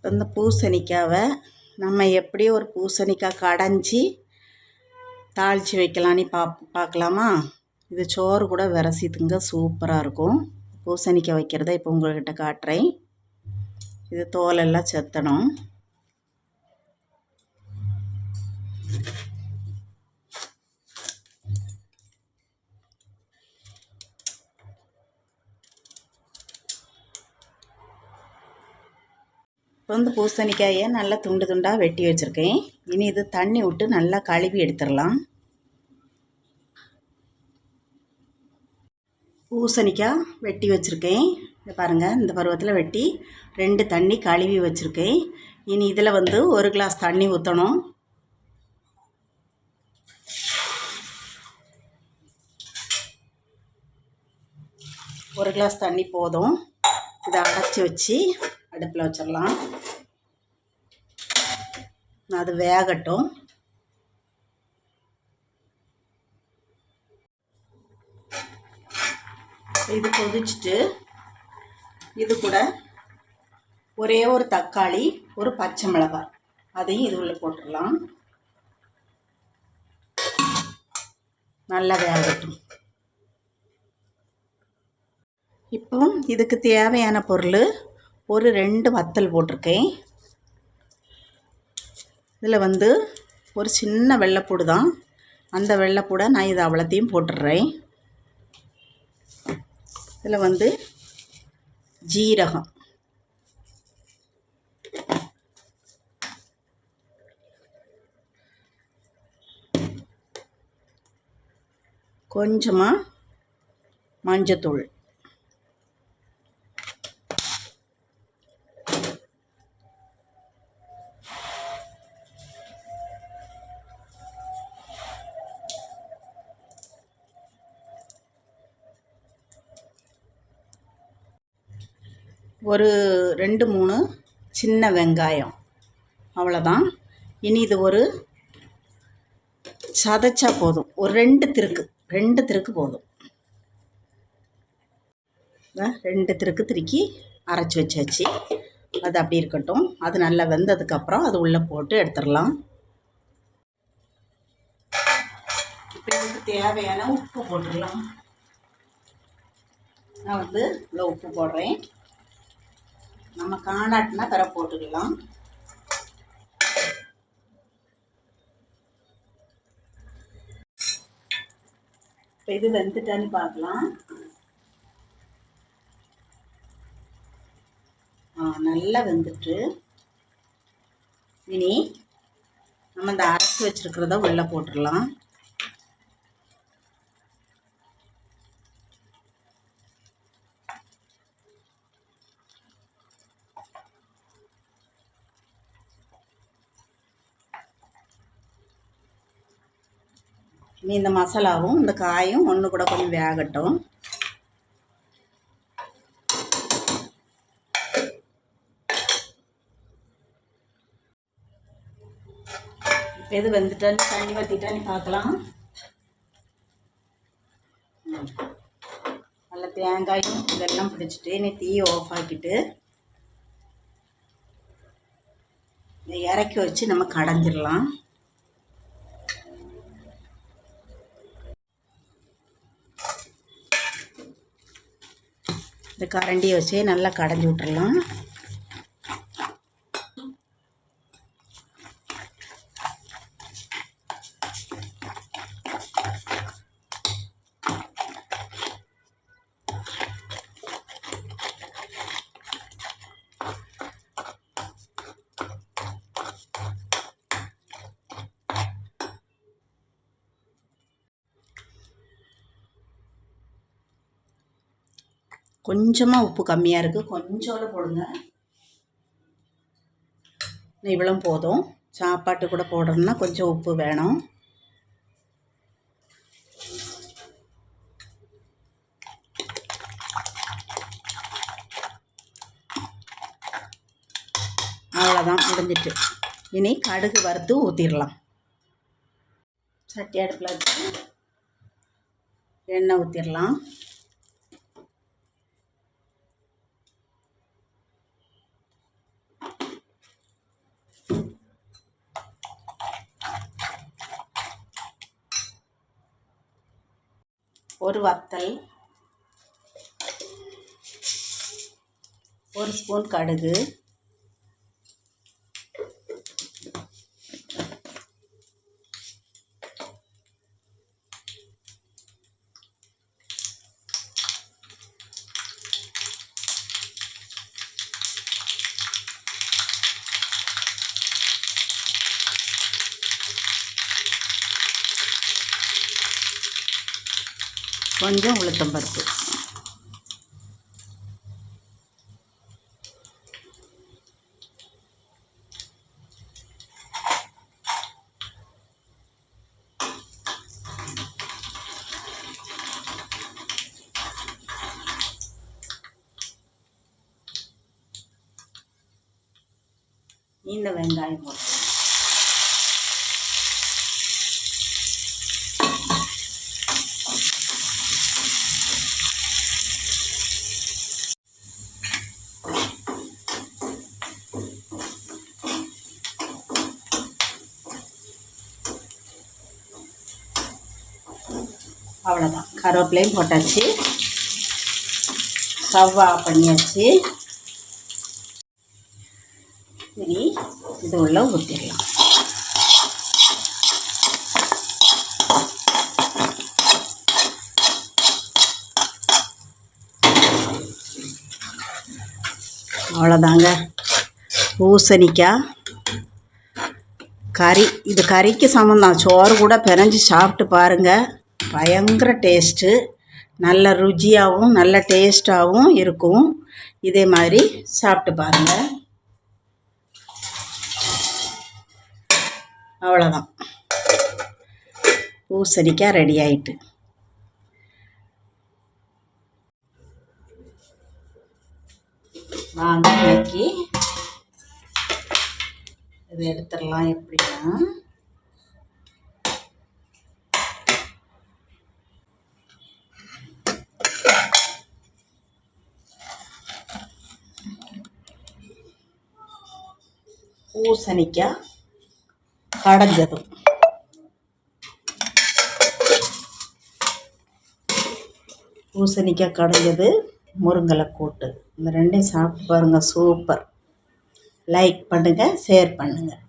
இந்த பூசணிக்காவை நம்ம எப்படி ஒரு பூசணிக்காய் கடைஞ்சி தாளித்து வைக்கலான்னு பார்க்கலாமா. இது சோறு கூட விரசித்துங்க சூப்பராக இருக்கும். பூசணிக்காய் வைக்கிறத இப்போ உங்கள்கிட்ட காட்டுறேன். இது தோலெல்லாம் செத்தணும். இப்போ வந்து பூசணிக்காயை நல்லா துண்டு துண்டாக வெட்டி வச்சுருக்கேன். இனி இது தண்ணி விட்டு நல்லா கழுவி எடுத்துடலாம். பூசணிக்காய் வெட்டி வச்சுருக்கேன். இதை பாருங்கள், இந்த பருவத்தில் வெட்டி 2 தண்ணி கழுவி வச்சுருக்கேன். இனி இதில் வந்து 1 கிளாஸ் தண்ணி ஊற்றணும். ஒரு கிளாஸ் தண்ணி போதும். இதை அடைச்சி வச்சு அடுப்பில் வச்சிடலாம். அது வேகட்டும். இது கொதிச்சுட்டு இது கூட ஒரே ஒரு தக்காளி, ஒரு பச்சை மிளகாய், அதையும் இது உள்ள போட்டுடலாம். நல்லா வேகட்டும். இப்போ இதுக்கு தேவையான பொருள் ஒரு 2 வத்தல் போட்டிருக்கேன். இதில் வந்து ஒரு சின்ன வெள்ளைப்பூடு தான். அந்த வெள்ளைப்பூடை நான் இதை அவ்வளோத்தையும் போட்டுடுறேன். இதில் வந்து ஜீரகம், கொஞ்சமாக மஞ்சத்தூள், ஒரு 2-3 சின்ன வெங்காயம், அவ்வளோதான். இனி இது ஒரு சதைச்சா போதும். ஒரு 2 திருக்கு போதும். 2 திருக்கு திருக்கி அரைச்சி வச்சாச்சு. அது அப்படி இருக்கட்டும். அது நல்லா வெந்ததுக்கப்புறம் அது உள்ளே போட்டு எடுத்துடலாம். இப்போ இதுக்கு தேவையான உப்பு போட்டுடலாம். நான் வந்து இவ்வளோ உப்பு போடுறேன். நம்ம காணாட்டினா பிற போட்டுக்கலாம். இப்போ இது வெந்துட்டான்னு பார்க்கலாம். நல்லா வெந்துட்டு இனி நம்ம இந்த அரைச்சி வச்சுருக்கிறத உள்ளே போட்டுடலாம். இனி இந்த மசாலாவும் இந்த காயும் ஒன்று கூட கொஞ்சம் வேகட்டும். இப்போ எது வெந்துட்டான்னு தண்ணி வற்றிட்டான்னு பார்க்கலாம். நல்லா தேங்காயும் இதெல்லாம் பிடிச்சிட்டு இனி தீயை ஆஃப் ஆக்கிட்டு இதை இறக்கி வச்சு நம்ம கடைஞ்சிடலாம். இந்த கரண்டியை வச்சே நல்லா கடைஞ்சி விட்டுறலாம். கொஞ்சமாக உப்பு கம்மியாக இருக்குது, கொஞ்சோண்டு போடுங்க. இவ்வளோ போதும். சாப்பாட்டு கூட போடுறோம்னா கொஞ்சம் உப்பு வேணும். அவ்வளோதான், முடிஞ்சிட்டு. இனி கடுகு வறுத்து ஊற்றிடலாம். சட்டி அடுப்பில் வச்சு எண்ணெய் ஊற்றிடலாம். ஒரு வத்தல், 1 ஸ்பூன் கடுகு, கொஞ்சம் உளுத்தம்பருப்பு, இந்த வெங்காயம் போட்டு அவ்வளோதான். கருவேப்பிலையும் போட்டாச்சு, ஸ்டவ் ஆஃப் பண்ணியாச்சு. சரி, இது உள்ள ஊற்றிடலாம். அவ்வளோதாங்க, பூசணிக்காய் கறி. இது கறிக்கு சமந்தான். சோறு கூட பிணைஞ்சி சாப்பிட்டு பாருங்கள், பயங்கர டேஸ்ட்டு. நல்ல ருச்சியாகவும் நல்ல டேஸ்ட்டாகவும் இருக்கும். இதே மாதிரி சாப்பிட்டு பாருங்கள். அவ்வளோதான், பூசணிக்காய் ரெடி ஆயிட்டு. வாங்க இன்னைக்கு இது எடுத்துடலாம். எப்படின்னா, பூசணிக்காய் கடைஞ்சது, பூசணிக்காய் கடைஞ்சது, முருங்கலை கூட்டு. இந்த ரெண்டையும் சாப்பிட்டு பாருங்கள், சூப்பர். லைக் பண்ணுங்கள், ஷேர் பண்ணுங்கள்.